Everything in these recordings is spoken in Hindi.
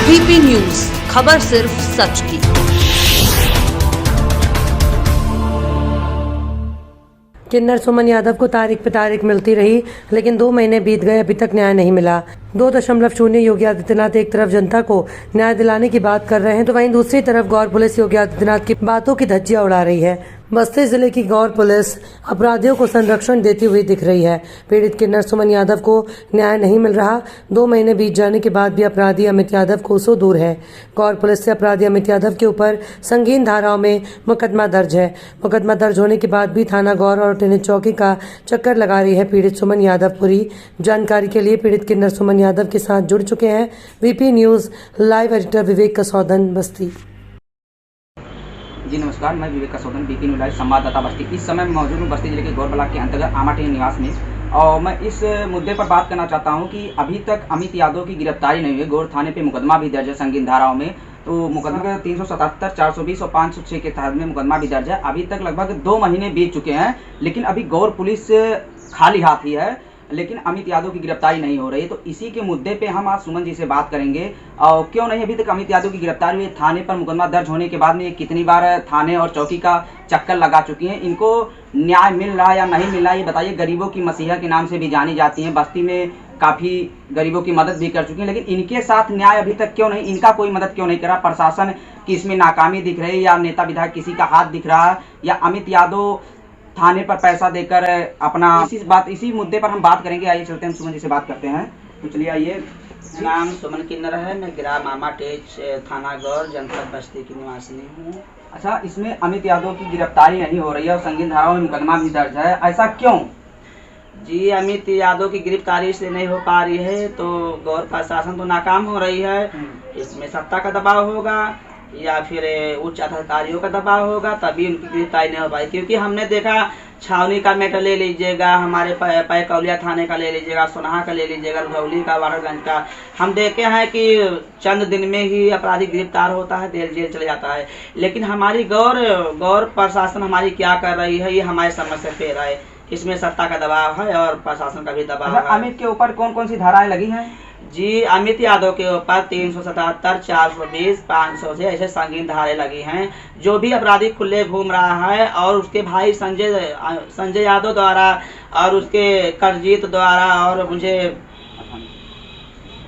वीपी न्यूज, खबर सिर्फ सच की। किन्नर सुमन यादव को तारीख पे तारीख मिलती रही, लेकिन 2 महीने बीत गए, अभी तक न्याय नहीं मिला। 2.0 योगी आदित्यनाथ एक तरफ जनता को न्याय दिलाने की बात कर रहे हैं, तो वहीं दूसरी तरफ गौर पुलिस योगी आदित्यनाथ की बातों की धज्जियां उड़ा रही है। बस्ती जिले की गौर पुलिस अपराधियों को संरक्षण देती हुई दिख रही है। पीड़ित किन्नर सुमन यादव को न्याय नहीं मिल रहा। 2 महीने बीत जाने के बाद भी अपराधी अमित यादव कोसों दूर है। गौर पुलिस से अपराधी अमित यादव के ऊपर संगीन धाराओं में मुकदमा दर्ज है। मुकदमा दर्ज होने के बाद भी थाना गौर और टेनिस चौकी का चक्कर लगा रही है पीड़ित सुमन यादव। पूरी जानकारी के लिए पीड़ित किन्नर सुमन यादव के साथ जुड़ चुके हैं वीपी न्यूज लाइव एडिटर विवेक कसौदन, बस्ती। जी नमस्कार, मैं विवेक कसौदन, वीपी न्यूज लाइव संवाददाता बस्ती। इस समय मैं मौजूद हूँ बस्ती जिले के गौर ब्लॉक के अंतर्गत आमाटीन निवास में, और मैं इस मुद्दे पर बात करना चाहता हूँ कि अभी तक अमित यादव की गिरफ्तारी नहीं हुई। गौर थाने पे मुकदमा भी दर्ज है संगीन धाराओं में। तो मुकदमा 377, 420 और 506 के तहत में मुकदमा भी दर्ज है। अभी तक लगभग 2 महीने बीत चुके हैं, लेकिन अभी गौर पुलिस खाली हाथ ही है, लेकिन अमित यादव की गिरफ्तारी नहीं हो रही है। तो इसी के मुद्दे पे हम आज सुमन जी से बात करेंगे। और क्यों नहीं अभी तक अमित यादव की गिरफ्तारी हुई, थाने पर मुकदमा दर्ज होने के बाद में कितनी बार थाने और चौकी का चक्कर लगा चुकी हैं, इनको न्याय मिल रहा है या नहीं मिल रहा है ये बताइए। गरीबों की मसीहा के नाम से भी जानी जाती हैं, बस्ती में काफ़ी गरीबों की मदद भी कर चुकी हैं, लेकिन इनके साथ न्याय अभी तक क्यों नहीं, इनका कोई मदद क्यों नहीं करा? प्रशासन की इसमें नाकामी दिख रही है, या नेता विधायक किसी का हाथ दिख रहा है, या अमित यादव थाने पर पैसा देकर अपना इसी मुद्दे पर हम बात करेंगे। आइए चलते हैं, सुमन जी से बात करते हैं। तो चलिए आइए। नाम सुमन किन्नर है, मैं ग्राम आमाटेज, थाना गौर, जनपद बस्ती की निवासी हूँ। अच्छा, इसमें अमित यादव की गिरफ्तारी नहीं हो रही है और संगीन धाराओं में मुकदमा भी दर्ज है, ऐसा क्यों? जी, अमित यादव की गिरफ्तारी इसलिए नहीं हो पा रही है तो गौर प्रशासन तो नाकाम हो रही है। इसमें सत्ता का दबाव होगा या फिर उच्च अधिकारियों का दबाव होगा, तभी उनकी गिरफ्तारी नहीं हो पाई। क्योंकि हमने देखा, छावनी का मैटर ले लीजिएगा, हमारे पैकौलिया थाने का ले लीजिएगा, सोनाहा का ले लीजिएगा, रुधौली का, वाड़रगंज का, हम देखे हैं कि चंद दिन में ही अपराधी गिरफ्तार होता है, जेल चले जाता है। लेकिन हमारी गौर प्रशासन हमारी क्या कर रही है, ये हमारे समझ से फेर है। इसमें सत्ता का दबाव है और प्रशासन का भी दबाव है। अमित के ऊपर कौन कौन सी धाराएं लगी हैं? जी, अमित यादव के ऊपर 377, 420, 500 से ऐसे संगीन धारे लगी हैं। जो भी अपराधी खुले घूम रहा है और उसके भाई संजय यादव द्वारा और उसके करजीत द्वारा और मुझे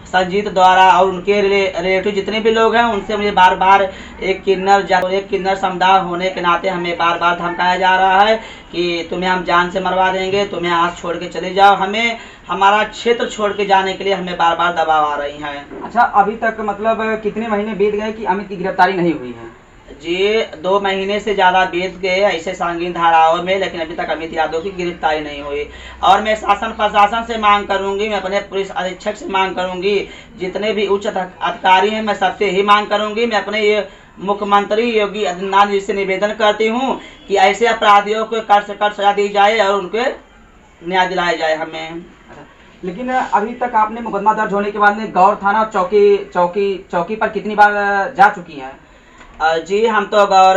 संजीत द्वारा और उनके रिलेटिव जितने भी लोग हैं, उनसे मुझे बार बार एक किन्नर समुदाय होने के नाते हमें बार बार धमकाया जा रहा है कि तुम्हें हम जान से मरवा देंगे, तुम्हें आज छोड़ के चले जाओ। हमें हमारा क्षेत्र छोड़ के जाने के लिए हमें बार बार दबाव आ रही हैं। अच्छा, अभी तक मतलब कितने महीने बीत गए कि अमित की गिरफ्तारी नहीं हुई है? जी, 2 महीने से ज़्यादा बीत गए ऐसे संगीन धाराओं में, लेकिन अभी तक अमित यादव की गिरफ्तारी नहीं हुई। और मैं शासन प्रशासन से मांग करूंगी, मैं अपने पुलिस अधीक्षक से मांग करूंगी, जितने भी उच्च अधिकारी हैं मैं सबसे ही मांग करूंगी। मैं अपने ये मुख्यमंत्री योगी आदित्यनाथ जी से निवेदन करती हूँ कि ऐसे अपराधियों को कड़ से कड़ सजा दी जाए और उनके न्याय दिलाया जाए हमें। लेकिन अभी तक आपने मुकदमा दर्ज होने के बाद में गौर थाना चौकी पर कितनी बार जा चुकी हैं? जी, हम तो गौर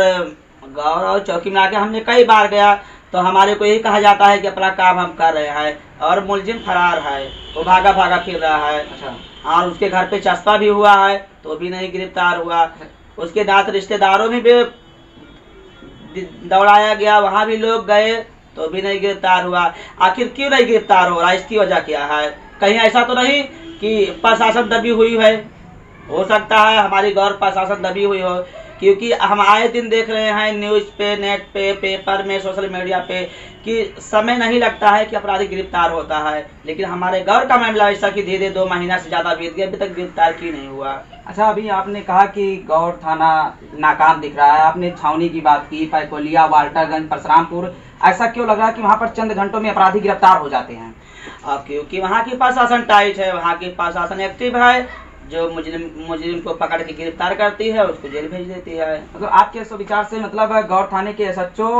और चौकी में आके हमने कई बार गया, तो हमारे को यही कहा जाता है कि अपना काम हम कर रहे हैं, और मुलजिम फरार है, वो भागा फिर रहा है। अच्छा। और उसके घर पे चस्पा भी हुआ है तो भी नहीं गिरफ्तार हुआ। उसके साथ रिश्तेदारों में भी दौड़ाया गया, वहाँ भी लोग गए तो भी नहीं गिरफ्तार हुआ। आखिर क्यों नहीं गिरफ्तार हो रहा, इसकी वजह क्या है? कहीं ऐसा तो नहीं कि प्रशासन दबी हुई है? हो सकता है हमारी गौर प्रशासन दबी हुई हो, क्योंकि हम आए दिन देख रहे हैं न्यूज़ पे, नेट पे, पेपर में, सोशल मीडिया पे कि समय नहीं लगता है कि अपराधी गिरफ्तार होता है। लेकिन हमारे गौर का मामला ऐसा कि धीरे 2 महीना से ज़्यादा बीत गया, अभी तक गिरफ्तार क्यों नहीं हुआ? अच्छा, अभी आपने कहा कि गौर थाना नाकाम दिख रहा है, आपने छावनी की बात की, पैकोलिया, वाल्टरगंज, परशुरामपुर, ऐसा क्यों लग रहा है कि वहाँ पर चंद घंटों में अपराधी गिरफ्तार हो जाते हैं? क्योंकि वहाँ की प्रशासन टाइट है, वहाँ की प्रशासन एक्टिव है, जो मुजरिम को पकड़ के गिरफ्तार करती है उसको जेल भेज देती है। मतलब आपके विचार से मतलब गौर थाने के एसएचओ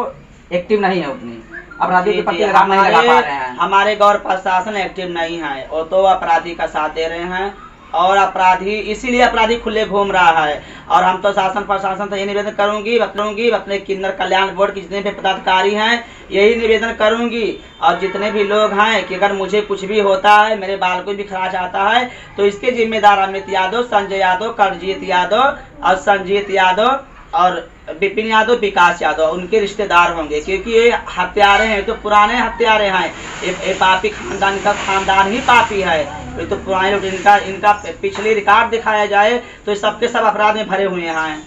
एक्टिव नहीं है उतनी, अपराधियों के प्रति लगाम नहीं लगा पा रहे हैं? हमारे गौर प्रशासन एक्टिव नहीं है, वो तो अपराधी का साथ दे रहे हैं और अपराधी इसीलिए अपराधी खुले घूम रहा है। और हम तो शासन प्रशासन से यही निवेदन करूंगी अपने किन्नर कल्याण बोर्ड के जितने भी पदाधिकारी हैं यही निवेदन करूंगी, और जितने भी लोग हैं कि अगर मुझे कुछ भी होता है, मेरे बाल को भी खराश आता है, तो इसके जिम्मेदार अमित यादव, संजय यादव, करजीत यादव और संजीत यादव और विपिन यादव, विकास यादव उनके रिश्तेदार होंगे, क्योंकि ये हत्यारे हैं, तो पुराने हत्यारे हैं। ये पापी खानदान का खानदान ही पापी है। ये तो पुराने लोग, इनका पिछली रिकॉर्ड दिखाया जाए तो सबके सब अपराध में भरे हुए हैं।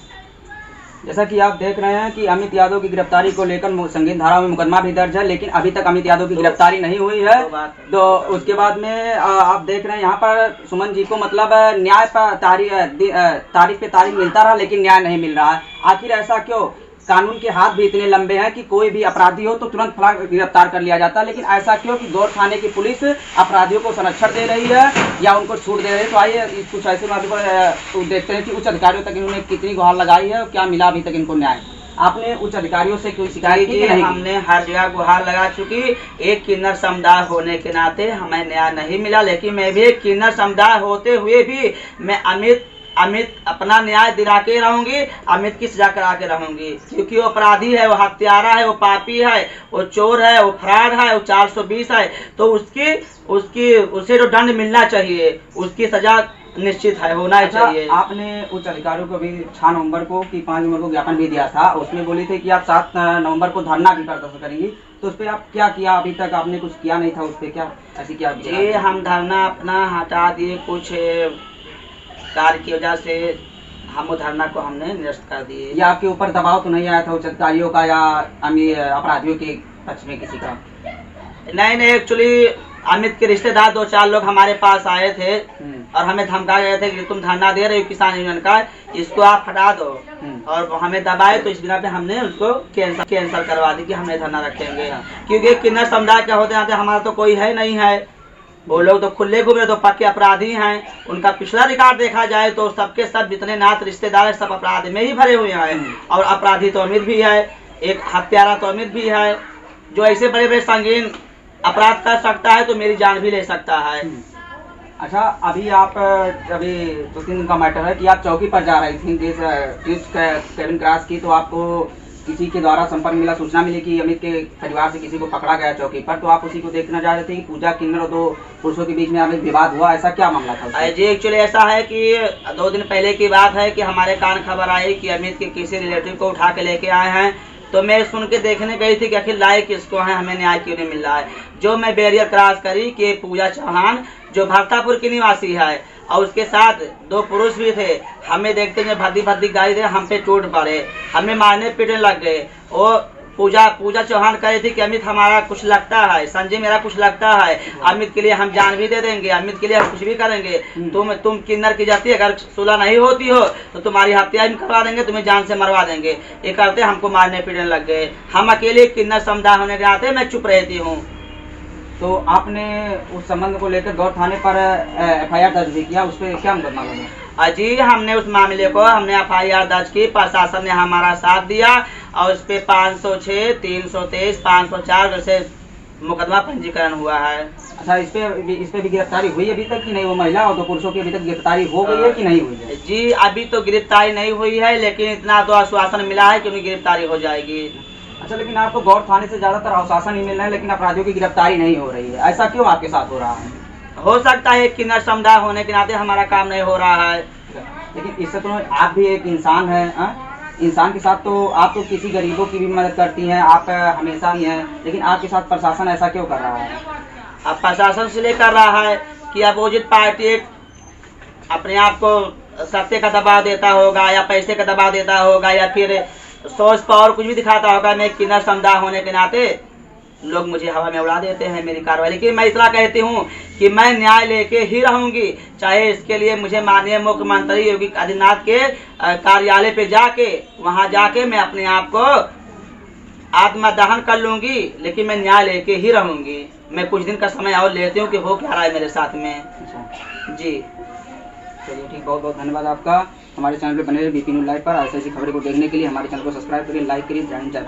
जैसा कि आप देख रहे हैं कि अमित यादव की गिरफ्तारी को लेकर संगीन धारा में मुकदमा भी दर्ज है, लेकिन अभी तक अमित यादव की गिरफ्तारी नहीं हुई है। तो उसके बाद में आप देख रहे हैं यहाँ पर सुमन जी को मतलब न्याय पर तारीख पे तारीख मिलता रहा, लेकिन न्याय नहीं मिल रहा है। आखिर ऐसा क्यों? कानून के हाथ भी इतने लंबे हैं कि कोई भी अपराधी हो तो तुरंत गिरफ्तार कर लिया जाता है, लेकिन ऐसा क्यों कि गौर थाने की पुलिस अपराधियों को संरक्षण दे रही है या उनको छूट दे रही है? तो आइए कुछ ऐसे मौके पर देखते हैं कि उच्च अधिकारियों तक इन्होंने कितनी गुहार लगाई है और क्या मिला अभी तक इनको न्याय। आपने उच्च अधिकारियों से कोई शिकायत की? नहीं, हमने हर जगह गुहार लगा चुकी। एक किन्नर समुदाय होने के नाते हमें न्याय नहीं मिला, लेकिन मैं भी एक किन्नर समुदाय होते हुए भी मैं अमित अपना न्याय दिला के रहूंगी, अमित की सजा करा के रहूंगी, क्योंकि वो अपराधी है, वो हत्यारा है, वो पापी है, वो चोर है, वो फरार है, वो 420 है। तो उसे जो दंड मिलना चाहिए, उसकी सजा निश्चित है, होना चाहिए। आपने उच्च अधिकारियों को भी 6 नवंबर को कि 5 नवंबर को ज्ञापन भी दिया था, उसमें बोली थी कि आप 7 नवंबर को धरना भी प्रदर्शन करेंगी, तो उस पर आप क्या किया? अभी तक आपने कुछ किया नहीं था उस पर, क्या ऐसी क्या? जी, हम धरना अपना हटा दिए, कुछ कार्य की वजह से हम धरना को हमने निरस्त कर दिए। या आपके ऊपर दबाव तो नहीं आया था उच्च अधिकारियों का या अपराधियों के पक्ष में किसी का? नहीं, एक्चुअली अमित के रिश्तेदार 2-4 लोग हमारे पास आए थे और हमें धमका गए थे कि तुम धरना दे रहे हो किसान यूनियन का, इसको आप हटा दो, और हमें दबाए, तो इस बिना पे हमने उसको कैंसिल करवा दी कि हमने धरना रखेंगे। क्योंकि किन्नर समुदाय क्या होते हैं, हमारा तो कोई है नहीं है, वो लोग तो खुले घूम रहे, तो पक्के अपराधी हैं। उनका पिछला रिकॉर्ड देखा जाए तो सबके सब जितने नात रिश्तेदार सब अपराध में ही भरे हुए हैं, और अपराधी तो अमित भी है, एक हत्यारा तो अमित भी है, जो ऐसे बड़े बड़े संगीन अपराध कर सकता है तो मेरी जान भी ले सकता है। अच्छा, अभी 2-3 दिन का मैटर है कि आप चौकी पर जा रही थी केबिन क्रॉस की, तो आपको किसी के द्वारा संपर्क मिला, सूचना मिली कि अमित के परिवार से किसी को पकड़ा गया चौकी पर, तो आप उसी को देखना चाह रहे थे कि पूजा किन्नर और 2 पुरुषों के बीच में अमित विवाद हुआ, ऐसा क्या मामला था? जी, एक्चुअली ऐसा है कि 2 दिन पहले की बात है कि हमारे कान खबर आई कि अमित के किसी रिलेटिव को उठा के लेके आए हैं, तो मैं सुन के देखने गई थी कि आखिर लाए किसको है, हमें न्याय क्यों नहीं मिल रहा है। जो मैं बैरियर क्रॉस करी कि पूजा चौहान जो भरतापुर की निवासी है और उसके साथ 2 पुरुष भी थे, हमें देखते हुए भद्दी गाड़ी दे हम पे टूट पड़े, हमें मारने पीटने लग गए। वो पूजा चौहान कह रही थी कि अमित हमारा कुछ लगता है, संजय मेरा कुछ लगता है, अमित के लिए हम जान भी दे देंगे, अमित के लिए हम कुछ भी करेंगे, तुम किन्नर की जाती अगर सुलह नहीं होती हो तो तुम्हारी हत्या भी करवा देंगे, तुम्हें जान से मरवा देंगे। ये करते हमको मारने पीटने लग गए। हम अकेले किन्नर समुदाय होने के नाते मैं चुप रहती हूँ। तो आपने उस संबंध को लेकर गौर थाने पर FIR दर्ज भी किया, उस पर क्या मुकदमा लगा? जी, हमने उस मामले को FIR दर्ज की, प्रशासन ने हमारा साथ दिया और उस पे 506, 323, 504 जैसे मुकदमा पंजीकरण हुआ है। अच्छा, इस पे भी गिरफ्तारी हुई अभी तक कि नहीं? वो महिला और 2 पुरुषों की अभी तक गिरफ्तारी हो गई है कि नहीं हुई है? जी, अभी तो गिरफ्तारी नहीं हुई है, लेकिन इतना तो आश्वासन मिला है कि उनकी गिरफ्तारी हो जाएगी। अच्छा, लेकिन आपको गौर थाने से ज्यादातर आश्वासन ही मिल रहे हैं, लेकिन अपराधियों की गिरफ्तारी नहीं हो रही है, ऐसा क्यों आपके साथ हो रहा है? हो सकता है किन्नर समुदाय होने के नाते हमारा काम नहीं हो रहा है, लेकिन इससे तो आप भी एक इंसान है, इंसान के साथ तो आप तो किसी गरीबों की भी मदद करती हैं, आप हमेशा ही हैं, लेकिन आपके साथ प्रशासन ऐसा क्यों कर रहा है? अब प्रशासन से कर रहा है कि अपोजिट पार्टी अपने आप को सत्य का दबाव देता होगा या पैसे का दबाव देता होगा या फिर सोच पावर कुछ भी दिखाता होगा। मैं किन्नर समुदाय होने के नाते लोग मुझे हवा में उड़ा देते हैं मेरी कार्रवाई, लेकिन मैं इतना कहती हूँ कि मैं न्याय लेके ही रहूंगी, चाहे इसके लिए मुझे माननीय मुख्यमंत्री योगी आदित्यनाथ के कार्यालय पे जाके वहां जाके मैं अपने आप को आत्मदहन कर लूंगी, लेकिन मैं न्याय लेके ही रहूंगी। मैं कुछ दिन का समय और लेती हूँ कि हो क्या रहा है मेरे साथ में। जी चलिए ठीक, बहुत बहुत धन्यवाद आपका। हमारे चैनल पे बने रहे BP न्यूज़ लाइव पर ऐसी खबरों को देखने के लिए हमारे चैनल को सब्सक्राइब करिए, लाइक करिए। जय हिंद, जय भारत।